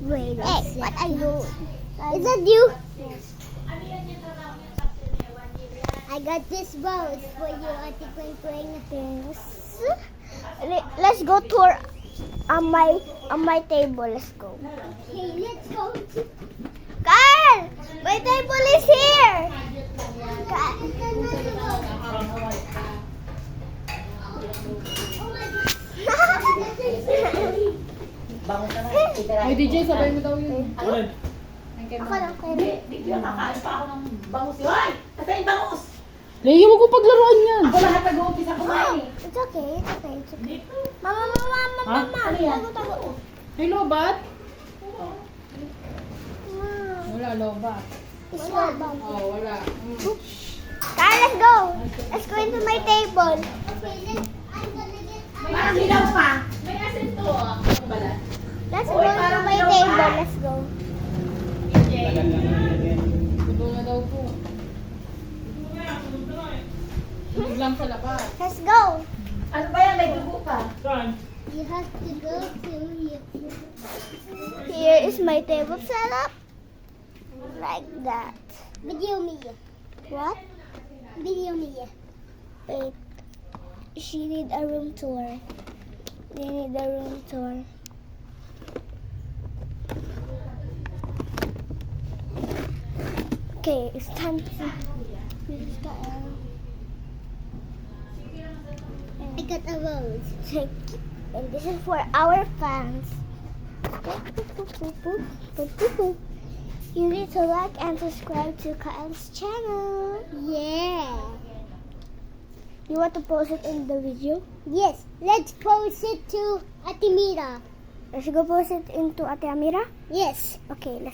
Wait a Hey, second. what are you? Is that you? Yes. I got this rose for you, Ate Queen Queen. Things. Let's go tour on my table. Let's go. Okay, let's go. Carl! My table is here! Carl. Bangon ka na. Ay, DJ, sabay mo daw yun. Ano? Ako lang, Hindi, hindi yun. Kakain pa ako ng bangus. Hoy! Kasi yung bangus! Leo, wag ko paglaruan yan. Ako lahat nag-uumpisa kumain eh. It's okay, it's okay, it's okay. Dito. Mama. Ha? Ano yan? Tago. May lobat? Mom. Wala, lobat. It's not bad. Oh, wala. Carl, let's go. Let's go into my table. Okay, I'm gonna get. Parang hilaw pa. May asin to ah. Ano ba na? Let's go into my table. Let's go. Tudo na daw po. Tunog lang sa labas. Let's go. Ano ba yan? May dugo pa. You have to go to here. Here is my table setup. Like that. Video me. What? Video me. Wait. She need a room tour. They need a room tour. Okay, it's time to use the I got a rose. check. And this is for our fans. You need to like and subscribe to Kyle's channel. Yeah. You want to post it in the video? Yes. Let's post it to Atimira. Let's go post it into Ate Amira. Yes. Okay, let's